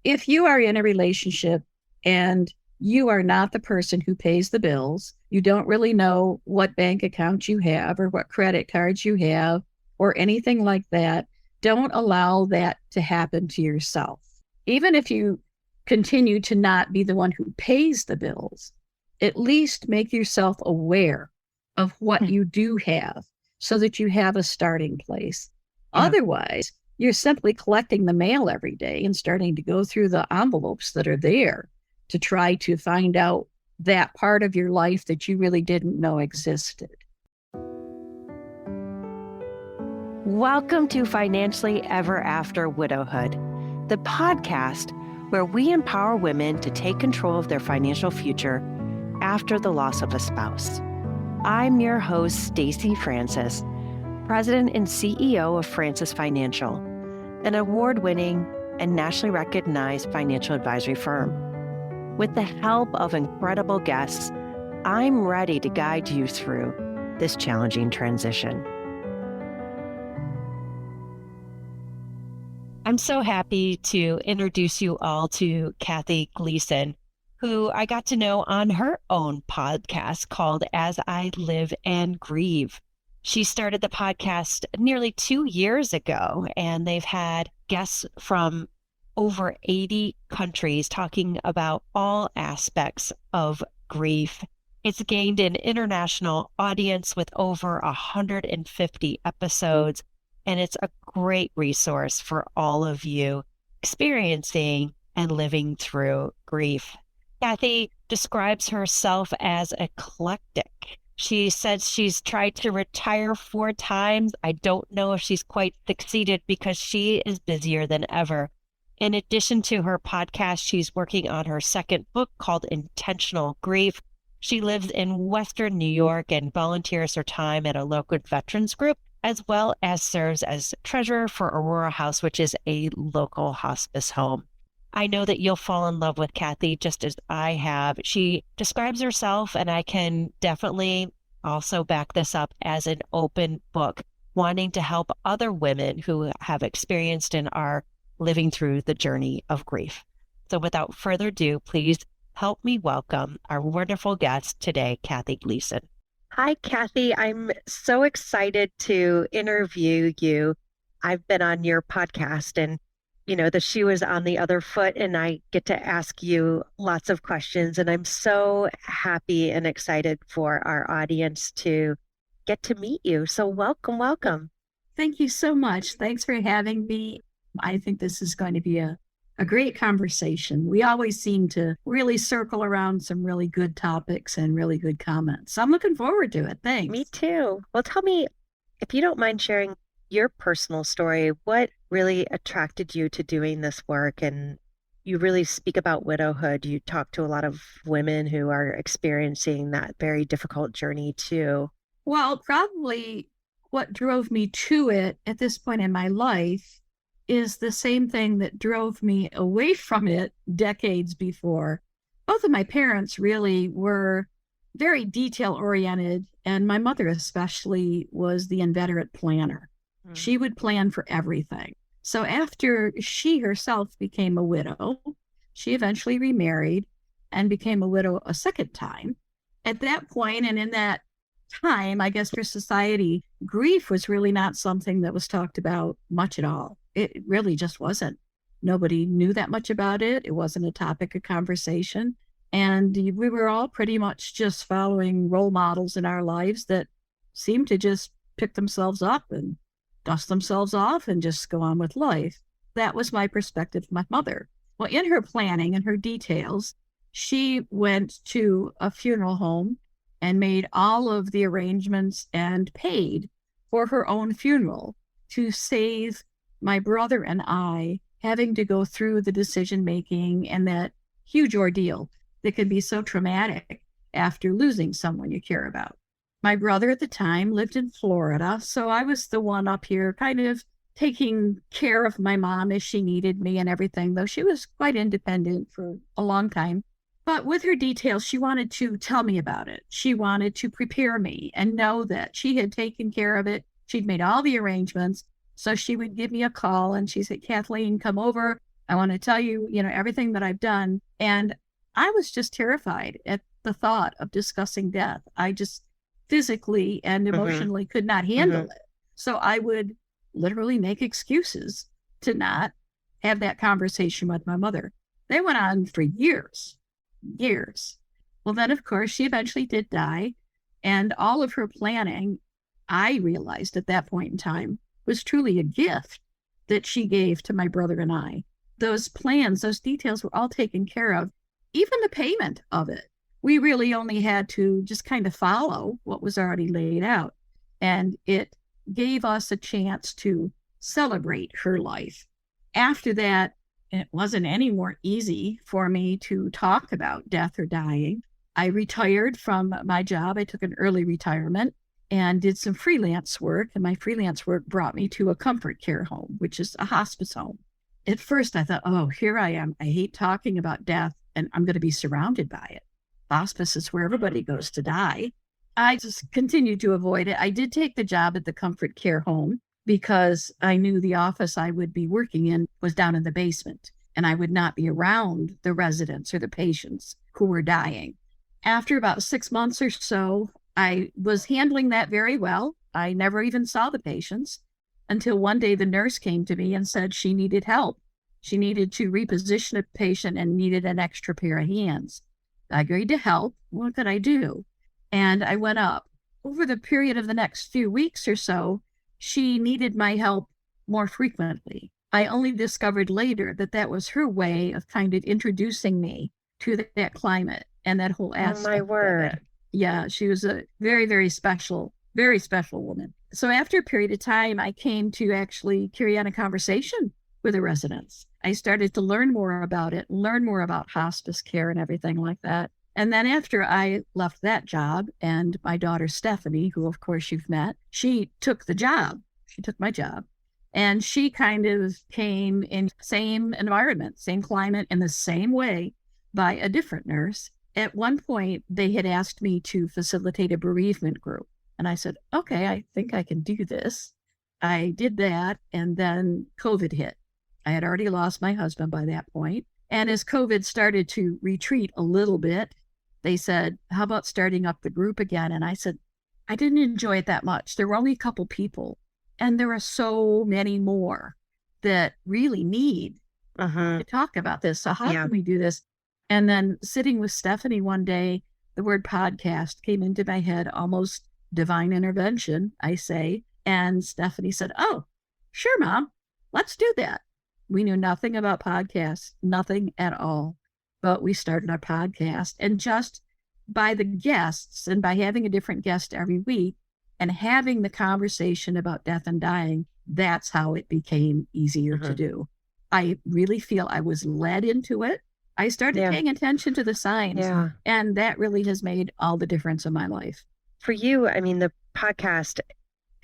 if you are in a relationship and you are not the person who pays the bills, you don't really know what bank account you have or what credit cards you have or anything like that, don't allow that to happen to yourself. Even if you continue to not be the one who pays the bills, at least make yourself aware of what you do have so that you have a starting place. Yeah. Otherwise, you're simply collecting the mail every day and starting to go through the envelopes that are there to try to find out that part of your life that you really didn't know existed. Welcome to Financially Ever After Widowhood, the podcast where we empower women to take control of their financial future after the loss of a spouse. I'm your host, Stacy Francis, President and CEO of Francis Financial, an award-winning and nationally recognized financial advisory firm. With the help of incredible guests, I'm ready to guide you through this challenging transition. I'm so happy to introduce you all to Kathy Gleason, who I got to know on her own podcast called As I Live and Grieve. She started the podcast nearly 2 years ago, and they've had guests from over 80 countries talking about all aspects of grief. It's gained an international audience with over 150 episodes, and it's a great resource for all of you experiencing and living through grief. Kathy describes herself as eclectic. She says she's tried to retire 4 times. I don't know if she's quite succeeded because she is busier than ever. In addition to her podcast, she's working on her second book called Intentional Grief. She lives in Western New York and volunteers her time at a local veterans group, as well as serves as treasurer for Aurora House, which is a local hospice home. I know that you'll fall in love with Kathy just as I have. She describes herself, and I can definitely also back this up, as an open book, wanting to help other women who have experienced and are living through the journey of grief. So without further ado, please help me welcome our wonderful guest today, Kathy Gleason. Hi, Kathy. I'm so excited to interview you. I've been on your podcast and, the shoe is on the other foot and I get to ask you lots of questions. And I'm so happy and excited for our audience to get to meet you. So welcome. Thank you so much. Thanks for having me. I think this is going to be a great conversation. We always seem to really circle around some really good topics and really good comments. So I'm looking forward to it. Thanks. Me too. Well, tell me, if you don't mind sharing your personal story, what really attracted you to doing this work? And you really speak about widowhood. You talk to a lot of women who are experiencing that very difficult journey too. Well, probably what drove me to it at this point in my life is the same thing that drove me away from it decades before. Both of my parents really were very detail-oriented, and my mother especially was the inveterate planner. She would plan for everything. So after she herself became a widow, she eventually remarried and became a widow a second time. At that point, and in that time, I guess for society, grief was really not something that was talked about much at all. It really just wasn't. Nobody knew that much about it. It wasn't a topic of conversation. And we were all pretty much just following role models in our lives that seemed to just pick themselves up and dust themselves off and just go on with life. That was my perspective of my mother. Well, in her planning and her details, she went to a funeral home and made all of the arrangements and paid for her own funeral to save my brother and I having to go through the decision-making and that huge ordeal that can be so traumatic after losing someone you care about. My brother at the time lived in Florida, so I was the one up here kind of taking care of my mom as she needed me and everything, though she was quite independent for a long time. But with her details, she wanted to tell me about it. She wanted to prepare me and know that she had taken care of it. She'd made all the arrangements. So she would give me a call and she said, Kathleen, come over. I want to tell you, everything that I've done. And I was just terrified at the thought of discussing death. I just physically and emotionally could not handle it. So I would literally make excuses to not have that conversation with my mother. They went on for years. Well, then, of course, she eventually did die. And all of her planning, I realized at that point in time, was truly a gift that she gave to my brother and I. Those plans, those details were all taken care of, even the payment of it. We really only had to just kind of follow what was already laid out. And it gave us a chance to celebrate her life. After that, it wasn't any more easy for me to talk about death or dying. I retired from my job. I took an early retirement and did some freelance work. And my freelance work brought me to a comfort care home, which is a hospice home. At first, I thought, oh, here I am. I hate talking about death, and I'm going to be surrounded by it. Hospice is where everybody goes to die. I just continued to avoid it. I did take the job at the comfort care home because I knew the office I would be working in was down in the basement, and I would not be around the residents or the patients who were dying. After about 6 months or so, I was handling that very well. I never even saw the patients until one day the nurse came to me and said she needed help. She needed to reposition a patient and needed an extra pair of hands. I agreed to help. What could I do? And I went up. Over the period of the next few weeks or so, she needed my help more frequently. I only discovered later that that was her way of kind of introducing me to that climate and that whole aspect. Oh, my word. Yeah, she was a very, very special woman. So after a period of time, I came to actually carry on a conversation with the residents. I started to learn more about it, learn more about hospice care and everything like that. And then after I left that job, and my daughter Stephanie, who of course you've met, she took the job. She took my job. And she kind of came in same environment, same climate, in the same way by a different nurse. At one point, they had asked me to facilitate a bereavement group. And I said, okay, I think I can do this. I did that, and then COVID hit. I had already lost my husband by that point. And as COVID started to retreat a little bit, they said, how about starting up the group again? And I said, I didn't enjoy it that much. There were only a couple people, and there are so many more that really need to talk about this. So how can we do this? And then sitting with Stephanie one day, the word podcast came into my head, almost divine intervention, I say. And Stephanie said, oh, sure, Mom, let's do that. We knew nothing about podcasts, nothing at all. But we started our podcast, and just by the guests and by having a different guest every week and having the conversation about death and dying, that's how it became easier to do. I really feel I was led into it. I started paying attention to the signs, and that really has made all the difference in my life. For you, I mean, the podcast,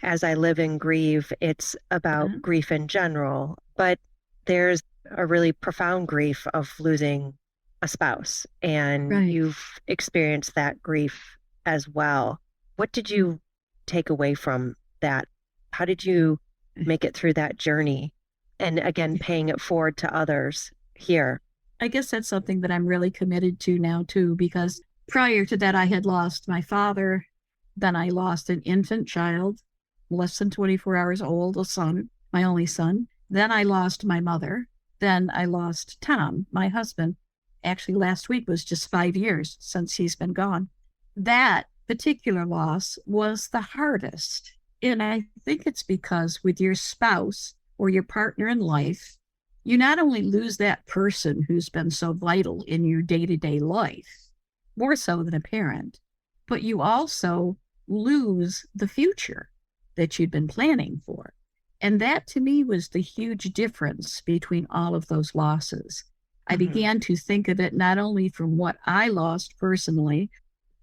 As I Live and Grieve, it's about grief in general, but there's a really profound grief of losing a spouse, and you've experienced that grief as well. What did you take away from that? How did you make it through that journey? And again, paying it forward to others here. I guess that's something that I'm really committed to now too, because prior to that, I had lost my father. Then I lost an infant child, less than 24 hours old, a son, my only son. Then I lost my mother. Then I lost Tom, my husband. Actually, last week was just 5 years since he's been gone. That particular loss was the hardest. And I think it's because with your spouse or your partner in life, you not only lose that person who's been so vital in your day-to-day life, more so than a parent, but you also lose the future that you'd been planning for. And that to me was the huge difference between all of those losses. I began to think of it not only from what I lost personally.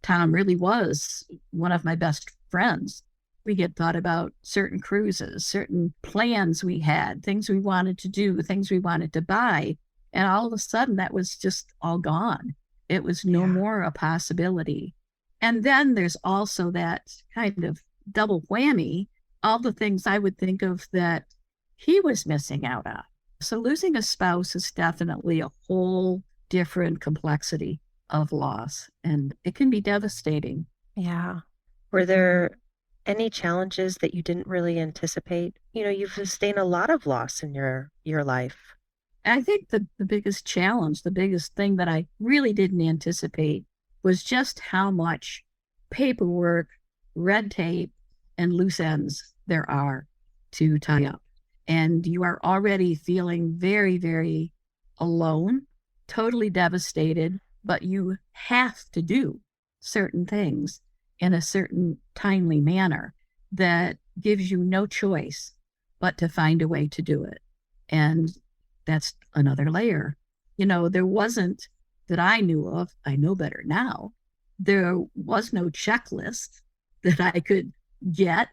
Tom really was one of my best friends. We had thought about certain cruises, certain plans we had, things we wanted to do, things we wanted to buy. And all of a sudden that was just all gone. It was no more a possibility. And then there's also that kind of double whammy, all the things I would think of that he was missing out on. So losing a spouse is definitely a whole different complexity of loss, and it can be devastating. Yeah. Were there any challenges that you didn't really anticipate? You've sustained a lot of loss in your life. I think the biggest challenge, the biggest thing that I really didn't anticipate was just how much paperwork, red tape, and loose ends there are to tie up. And you are already feeling very, very alone, totally devastated, but you have to do certain things in a certain timely manner that gives you no choice but to find a way to do it. And that's another layer. There wasn't, that I knew of, I know better now, there was no checklist that I could get,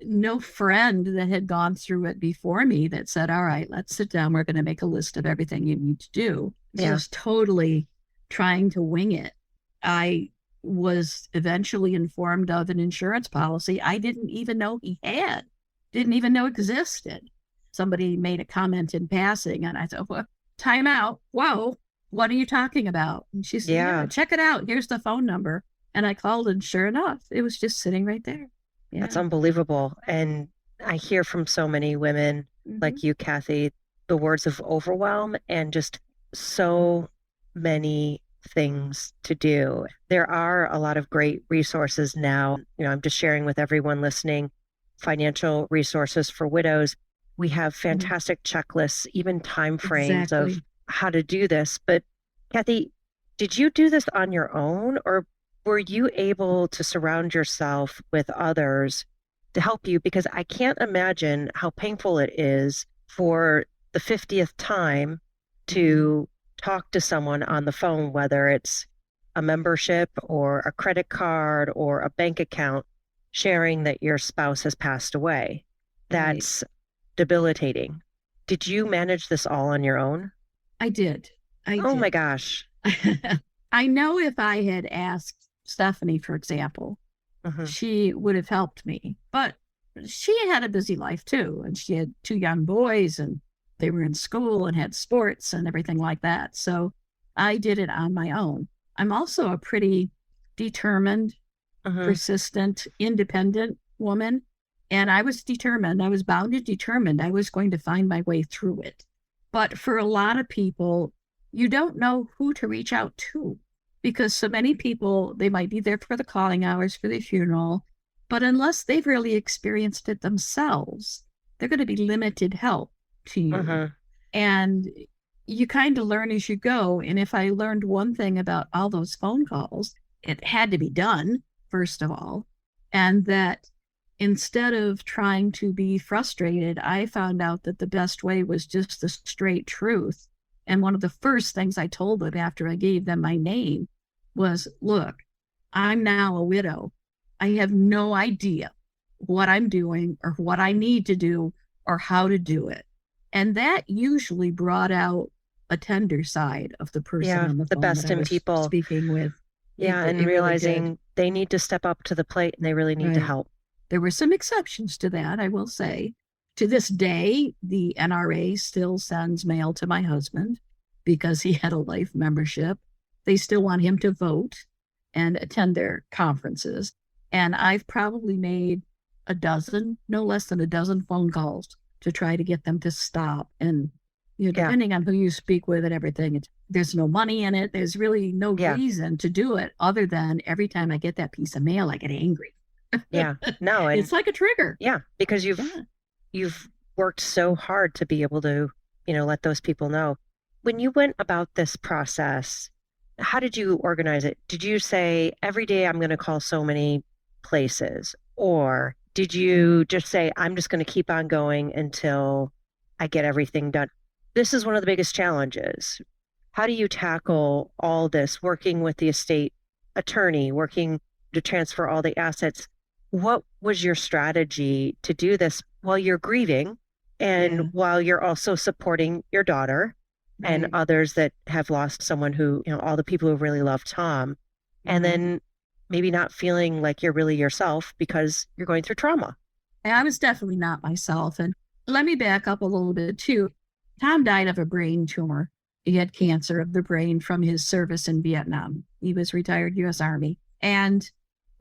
no friend that had gone through it before me that said, all right, let's sit down. We're going to make a list of everything you need to do. Yeah. Just totally trying to wing it. I was eventually informed of an insurance policy I didn't even know he had, didn't even know existed. Somebody made a comment in passing, and I thought, well, time out. Whoa, what are you talking about? And she said, yeah, check it out. Here's the phone number. And I called, and sure enough, it was just sitting right there. Yeah. That's unbelievable. And I hear from so many women like you, Kathy, the words of overwhelm and just so many things to do. There are a lot of great resources now. I'm just sharing with everyone listening, financial resources for widows. We have fantastic checklists, even time frames of how to do this. But Kathy, did you do this on your own, or were you able to surround yourself with others to help you? Because I can't imagine how painful it is for the 50th time to talk to someone on the phone, whether it's a membership or a credit card or a bank account, sharing that your spouse has passed away. That's debilitating. Did you manage this all on your own? I did. Oh my gosh. I know if I had asked Stephanie, for example, she would have helped me. But she had a busy life too. And she had 2 young boys, and they were in school and had sports and everything like that. So I did it on my own. I'm also a pretty determined, persistent, independent woman. And I was determined, I was bound and determined I was going to find my way through it. But for a lot of people, you don't know who to reach out to, because so many people, they might be there for the calling hours for the funeral, but unless they've really experienced it themselves, they're going to be limited help to you. And you kind of learn as you go. And if I learned one thing about all those phone calls, it had to be done, first of all. And that instead of trying to be frustrated, I found out that the best way was just the straight truth. And one of the first things I told them after I gave them my name was, look, I'm now a widow. I have no idea what I'm doing or what I need to do or how to do it. And that usually brought out a tender side of the person on the phone, the best in people speaking with. Yeah, and realizing really they need to step up to the plate and they really need to help. There were some exceptions to that, I will say. To this day, the NRA still sends mail to my husband because he had a life membership. They still want him to vote and attend their conferences. And I've probably made no less than a dozen phone calls to try to get them to stop. And, depending on who you speak with and everything, there's no money in it. There's really no reason to do it other than every time I get that piece of mail, I get angry. No, and it's like a trigger. Because you've worked so hard to be able to, let those people know. When you went about this process, how did you organize it? Did you say every day I'm going to call so many places, or did you just say I'm just going to keep on going until I get everything done? This is one of the biggest challenges. How do you tackle all this, working with the estate attorney, working to transfer all the assets? What was your strategy to do this while you're grieving and while you're also supporting your daughter and others that have lost someone who, all the people who really love Tom, and then maybe not feeling like you're really yourself because you're going through trauma? I was definitely not myself. And let me back up a little bit too. Tom died of a brain tumor. He had cancer of the brain from his service in Vietnam. He was retired U.S. Army. And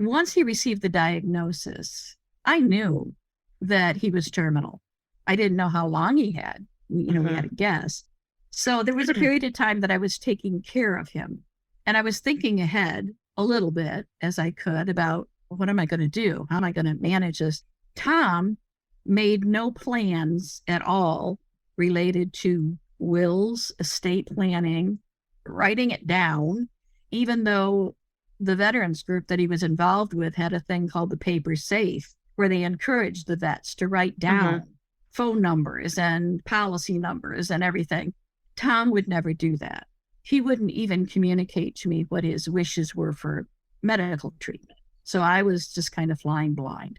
once he received the diagnosis, I knew that he was terminal. I didn't know how long he had. We had a guess. So there was a period of time that I was taking care of him. And I was thinking ahead a little bit as I could about what am I going to do? How am I going to manage this? Tom made no plans at all related to wills, estate planning, writing it down, even though the veterans group that he was involved with had a thing called the paper safe, where they encouraged the vets to write down phone numbers and policy numbers and everything. Tom would never do that. He wouldn't even communicate to me what his wishes were for medical treatment. So I was just kind of flying blind.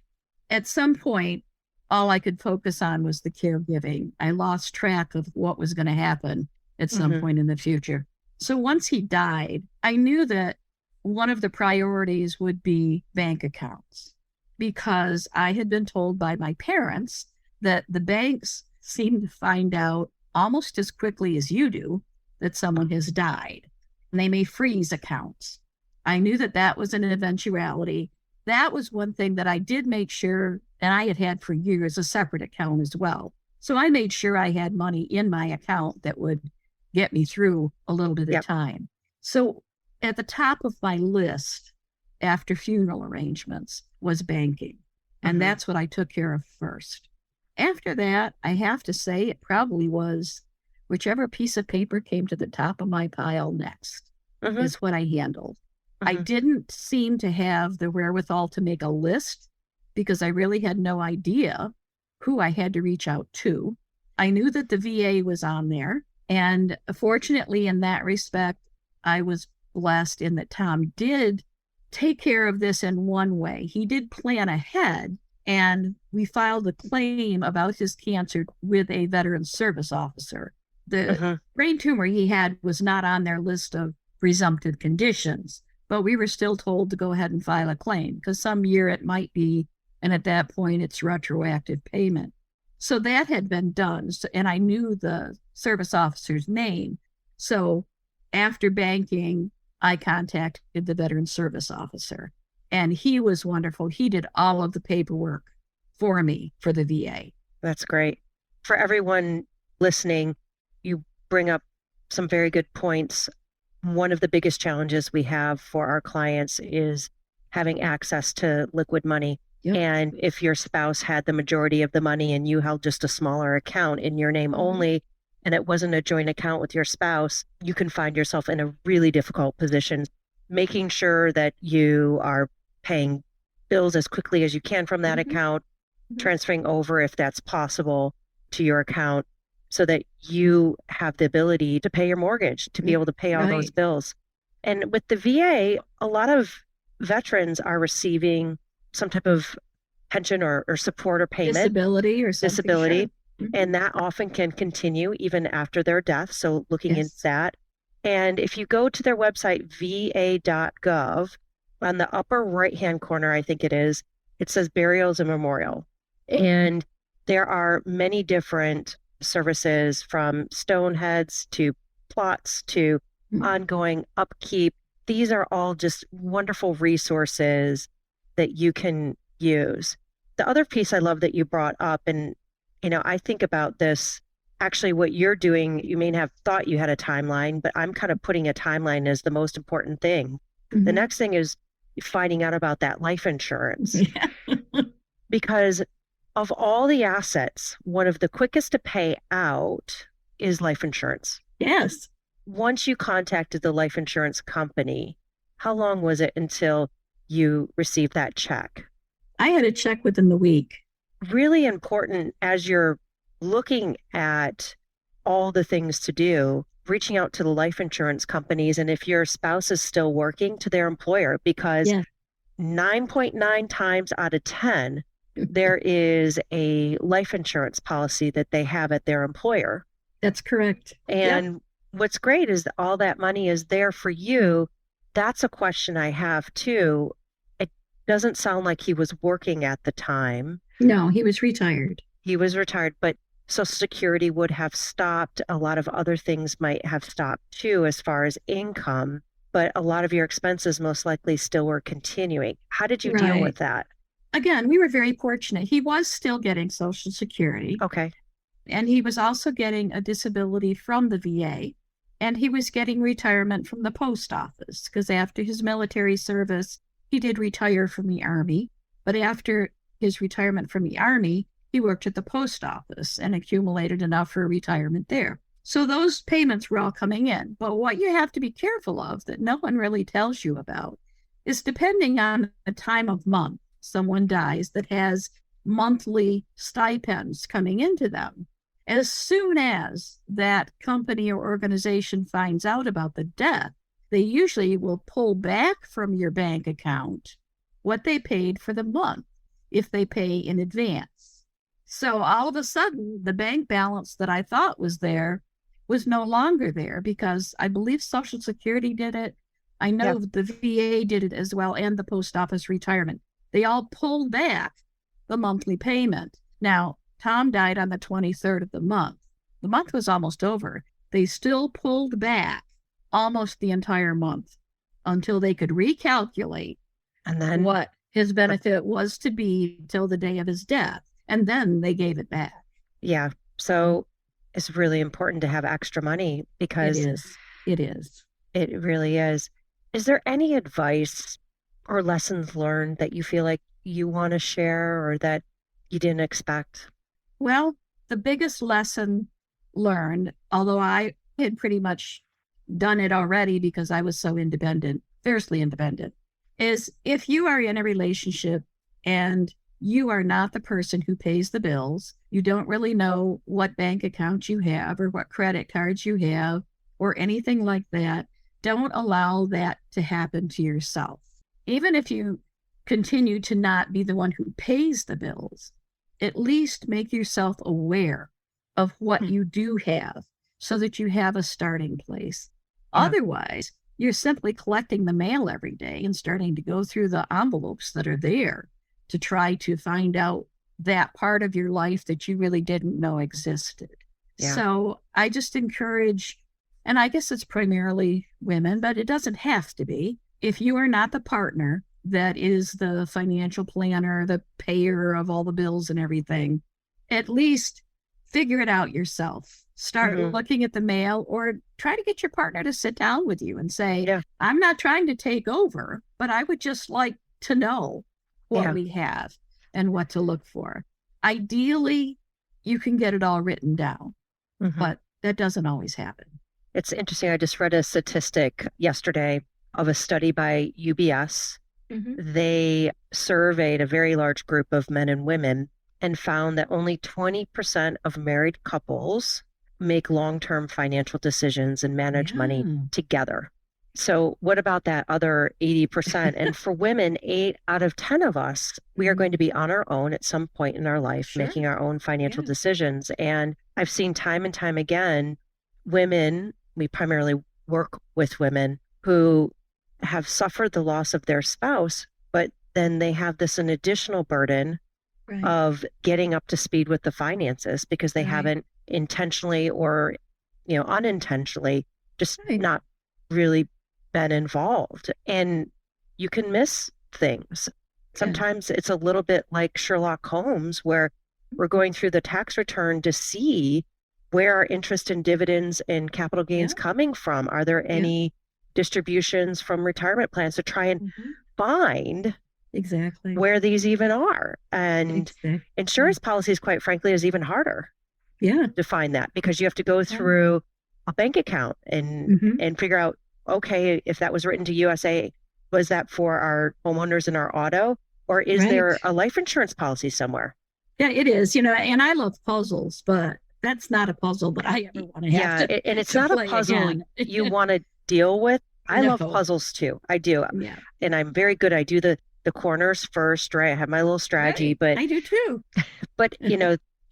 At some point, all I could focus on was the caregiving. I lost track of what was going to happen at some point in the future. So once he died, I knew that one of the priorities would be bank accounts, because I had been told by my parents that the banks seem to find out almost as quickly as you do that someone has died, and they may freeze accounts. I knew that that was an eventuality. That was one thing that I did make sure, and I had had for years, a separate account as well. So I made sure I had money in my account that would get me through a little bit of time. So at the top of my list after funeral arrangements was banking. And that's what I took care of first. After that, I have to say it probably was whichever piece of paper came to the top of my pile next is what I handled. I didn't seem to have the wherewithal to make a list because I really had no idea who I had to reach out to. I knew that the VA was on there. And fortunately, in that respect, I was blessed in that Tom did take care of this in one way. He did plan ahead, and we filed a claim about his cancer with a veteran service officer. The brain tumor he had was not on their list of presumptive conditions, but we were still told to go ahead and file a claim because some year it might be, and at that point it's retroactive payment. So that had been done, and I knew the service officer's name. So after banking, I contacted the veteran service officer, and he was wonderful. He did all of the paperwork for me for the VA. That's great. For everyone listening, you bring up some very good points. One of the biggest challenges we have for our clients is having access to liquid money. Yep. And if your spouse had the majority of the money and you held just a smaller account in your name only, and it wasn't a joint account with your spouse, you can find yourself in a really difficult position, making sure that you are paying bills as quickly as you can from that account, transferring over if that's possible to your account so that you have the ability to pay your mortgage, to be able to pay all those bills. And with the VA, a lot of veterans are receiving some type of pension or support or payment. Disability or something. Disability. Sure. And that often can continue even after their death. So looking into that. And if you go to their website, va.gov, on the upper right-hand corner, I think it says burials and memorial. And there are many different services, from stone heads to plots to ongoing upkeep. These are all just wonderful resources that you can use. The other piece I love that you brought up, and I think about this, actually what you're doing, you may have thought you had a timeline, but I'm kind of putting a timeline as the most important thing. The next thing is finding out about that life insurance. Because of all the assets, one of the quickest to pay out is life insurance. Yes. Once you contacted the life insurance company, how long was it until you received that check? I had a check within the week. Really important as you're looking at all the things to do, reaching out to the life insurance companies, and if your spouse is still working, to their employer, because 9.9 times out of 10, there is a life insurance policy that they have at their employer. That's correct. And what's great is that all that money is there for you. That's a question I have too. It doesn't sound like he was working at the time. No, he was retired. He was retired, but Social Security would have stopped. A lot of other things might have stopped too, as far as income, but a lot of your expenses most likely still were continuing. How did you deal with Right. that? Again, we were very fortunate. He was still getting Social Security, Okay. and he was also getting a disability from the VA, and he was getting retirement from the post office because after his military service, he did retire from the Army. But after his retirement from the Army, he worked at the post office and accumulated enough for retirement there. So those payments were all coming in. But what you have to be careful of that no one really tells you about is depending on the time of month someone dies that has monthly stipends coming into them. As soon as that company or organization finds out about the death, they usually will pull back from your bank account what they paid for the month if they pay in advance. So all of a sudden, the bank balance that I thought was there was no longer there because I believe Social Security did it. I know the VA did it as well, and the post office retirement. They all pulled back the monthly payment. Now, Tom died on the 23rd of the month. The month was almost over. They still pulled back almost the entire month until they could recalculate And then what his benefit was to be till the day of his death. And then they gave it back. Yeah. So it's really important to have extra money because It is. It is. it really is. Is there any advice or lessons learned that you feel like you want to share or that you didn't expect? Well, the biggest lesson learned, although I had pretty much done it already because I was so independent, fiercely independent, is if you are in a relationship and you are not the person who pays the bills, you don't really know what bank account you have or what credit cards you have or anything like that, don't allow that to happen to yourself. Even if you continue to not be the one who pays the bills, at least make yourself aware of what you do have so that you have a starting place. Yeah. Otherwise, you're simply collecting the mail every day and starting to go through the envelopes that are there to try to find out that part of your life that you really didn't know existed. Yeah. So I just encourage, and I guess it's primarily women, but it doesn't have to be. If you are not the partner that is the financial planner, the payer of all the bills and everything, at least figure it out yourself. Start looking at the mail or try to get your partner to sit down with you and say, I'm not trying to take over, but I would just like to know what we have and what to look for. Ideally, you can get it all written down, but that doesn't always happen. It's interesting. I just read a statistic yesterday of a study by UBS. They surveyed a very large group of men and women and found that only 20% of married couples make long-term financial decisions and manage money together. So what about that other 80%? And for women, 8 out of 10 of us, we are going to be on our own at some point in our life, making our own financial decisions. And I've seen time and time again, women, we primarily work with women who have suffered the loss of their spouse, but then they have an additional burden of getting up to speed with the finances because they haven't intentionally or, unintentionally just not really been involved. And you can miss things. Sometimes it's a little bit like Sherlock Holmes, where we're going through the tax return to see where are interest and dividends and capital gains coming from. Are there any distributions from retirement plans to try and find where these even are? And insurance policies, quite frankly, is even harder to find that because you have to go through a bank account and figure out, okay, if that was written to USA, was that for our homeowners and our auto, or is there a life insurance policy somewhere? Yeah, it is, and I love puzzles, but that's not a puzzle that I ever want to have to and it's to not a play puzzle again. you want to deal with. I love No. puzzles too. I do. Yeah. And I'm very good. I do the corners first, right? I have my little strategy, but I do too. but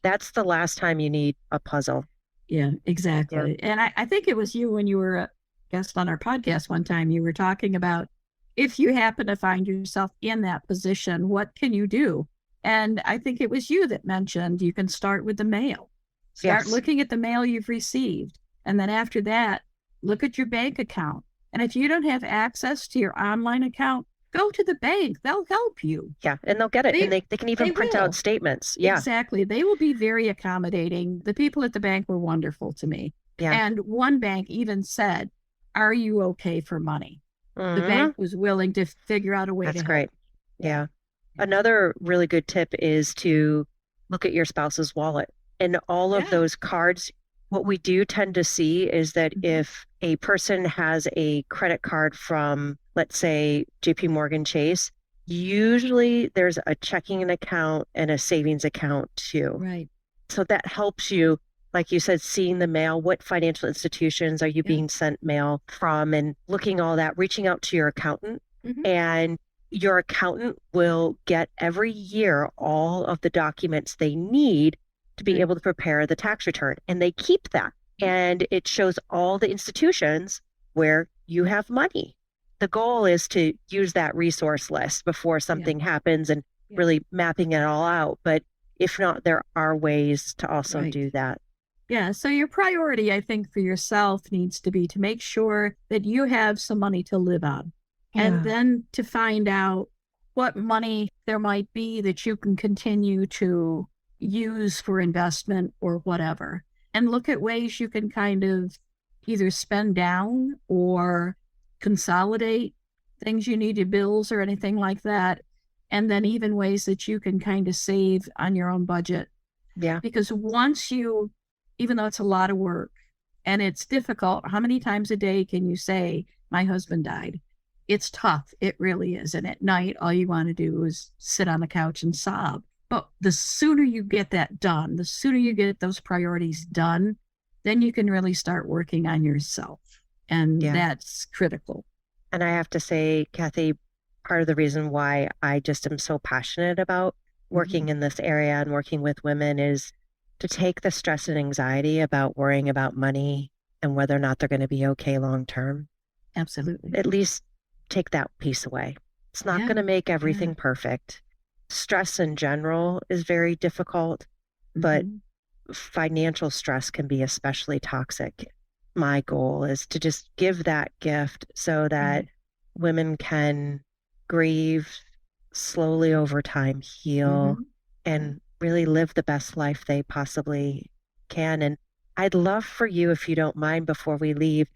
that's the last time you need a puzzle. Yeah, exactly. And I think it was you when you were a guest on our podcast one time, you were talking about if you happen to find yourself in that position, what can you do? And I think it was you that mentioned you can start with the mail. Start Yes. looking at the mail you've received. And then after that, look at your bank account. And if you don't have access to your online account, go to the bank. They'll help you. Yeah. And they'll get it. And they can even they print out will. statements. Yeah. Exactly. They will be very accommodating. The people at the bank were wonderful to me. Yeah. And one bank even said, "Are you okay for money?" The bank was willing to figure out a way That's to great. help. Yeah. Another really good tip is to look at your spouse's wallet. And all of those cards, what we do tend to see is that if a person has a credit card from, let's say, JP Morgan Chase, usually there's a checking account and a savings account too. Right. So that helps you, like you said, seeing the mail. What financial institutions are you being sent mail from, and looking all that, reaching out to your accountant. And your accountant will get every year all of the documents they need to be able to prepare the tax return. And they keep that. And it shows all the institutions where you have money. The goal is to use that resource list before something happens and really mapping it all out. But if not, there are ways to also do that. Yeah. So your priority, I think, for yourself needs to be to make sure that you have some money to live on. And then to find out what money there might be that you can continue to use for investment or whatever. And look at ways you can kind of either spend down or consolidate things you need, your bills or anything like that. And then even ways that you can kind of save on your own budget. Yeah. Because once you, even though it's a lot of work and it's difficult, how many times a day can you say, "My husband died"? It's tough. It really is. And at night, all you want to do is sit on the couch and sob. But the sooner you get that done, the sooner you get those priorities done, then you can really start working on yourself. And that's critical. And I have to say, Kathy, part of the reason why I just am so passionate about working in this area and working with women is to take the stress and anxiety about worrying about money and whether or not they're going to be okay long term. Absolutely. At least take that piece away. It's not going to make everything perfect. Stress in general is very difficult, but financial stress can be especially toxic. My goal is to just give that gift so that women can grieve slowly over time, heal, and really live the best life they possibly can. And I'd love for you, if you don't mind, before we leave,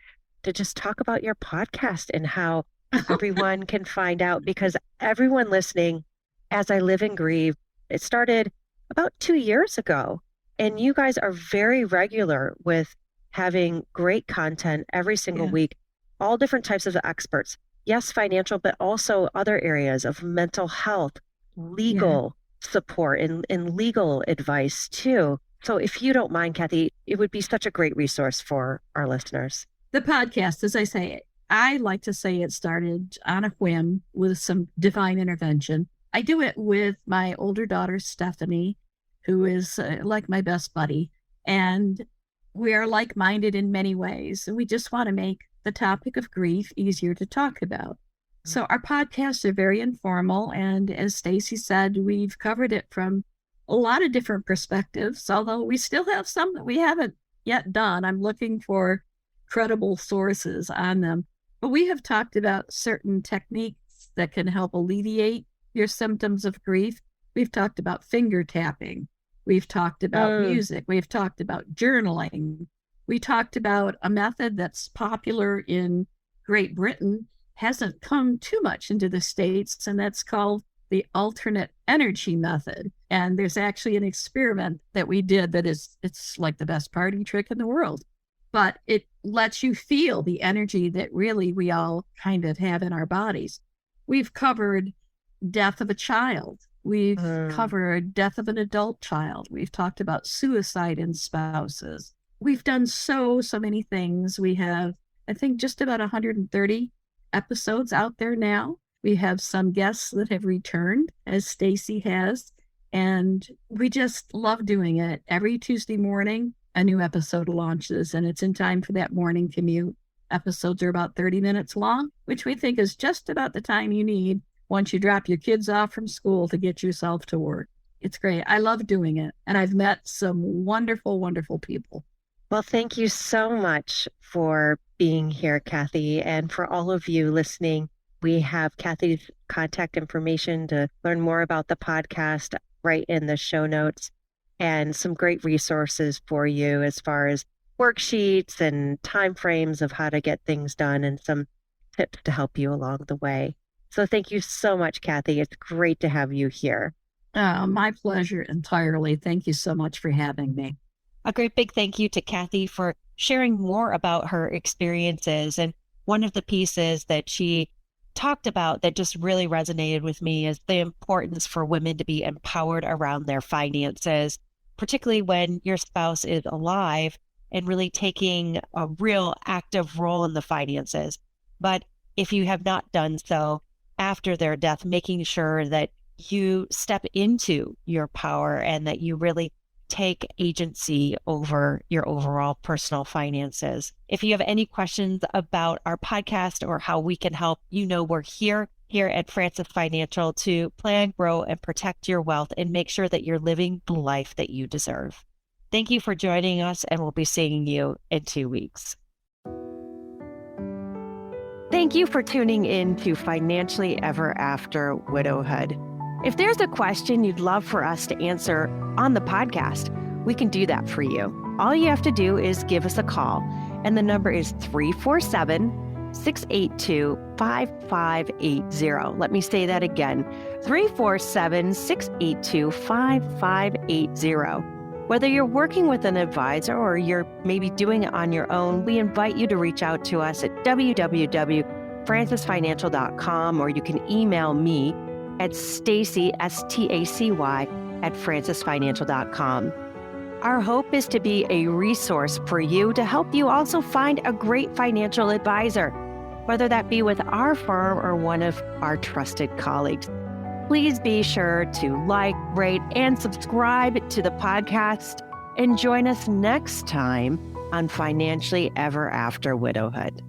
to just talk about your podcast and how everyone can find out, because everyone listening, As I Live and Grieve, it started about 2 years ago. And you guys are very regular with having great content every single week, all different types of experts. Yes, financial, but also other areas of mental health, legal support, and legal advice too. So if you don't mind, Kathy, it would be such a great resource for our listeners. The podcast, as I say, I like to say it started on a whim with some divine intervention. I do it with my older daughter, Stephanie, who is like my best buddy. And we are like-minded in many ways. We just want to make the topic of grief easier to talk about. So our podcasts are very informal. And as Stacy said, we've covered it from a lot of different perspectives, although we still have some that we haven't yet done. I'm looking for credible sources on them. But we have talked about certain techniques that can help alleviate your symptoms of grief. We've talked about finger tapping. We've talked about music. We've talked about journaling. We talked about a method that's popular in Great Britain, hasn't come too much into the States, and that's called the alternate energy method. And there's actually an experiment that we did that it's like the best party trick in the world. But it lets you feel the energy that really we all kind of have in our bodies. We've covered death of a child. We've covered death of an adult child. We've talked about suicide in spouses. We've done so many things. We have, I think, just about 130 episodes out there now. We have some guests that have returned, as Stacy has, and we just love doing it. Every Tuesday morning, a new episode launches, and it's in time for that morning commute. Episodes are about 30 minutes long, which we think is just about the time you need once you drop your kids off from school to get yourself to work. It's great. I love doing it. And I've met some wonderful, wonderful people. Well, thank you so much for being here, Kathy. And for all of you listening, we have Kathy's contact information to learn more about the podcast right in the show notes, and some great resources for you as far as worksheets and timeframes of how to get things done and some tips to help you along the way. So thank you so much, Kathy. It's great to have you here. My pleasure entirely. Thank you so much for having me. A great big thank you to Kathy for sharing more about her experiences. And one of the pieces that she talked about that just really resonated with me is the importance for women to be empowered around their finances, particularly when your spouse is alive, and really taking a real active role in the finances. But if you have not done so after their death, making sure that you step into your power and that you really take agency over your overall personal finances. If you have any questions about our podcast or how we can help, we're here at Francis Financial to plan, grow, and protect your wealth and make sure that you're living the life that you deserve. Thank you for joining us, and we'll be seeing you in 2 weeks. Thank you for tuning in to Financially Ever After Widowhood. If there's a question you'd love for us to answer on the podcast, we can do that for you. All you have to do is give us a call, and the number is 347-682-5580. Let me say that again, 347-682-5580. Whether you're working with an advisor or you're maybe doing it on your own, we invite you to reach out to us at www.francisfinancial.com, or you can email me at Stacy, Stacy, at francisfinancial.com. Our hope is to be a resource for you to help you also find a great financial advisor, whether that be with our firm or one of our trusted colleagues. Please be sure to like, rate, and subscribe to the podcast, and join us next time on Financially Ever After Widowhood.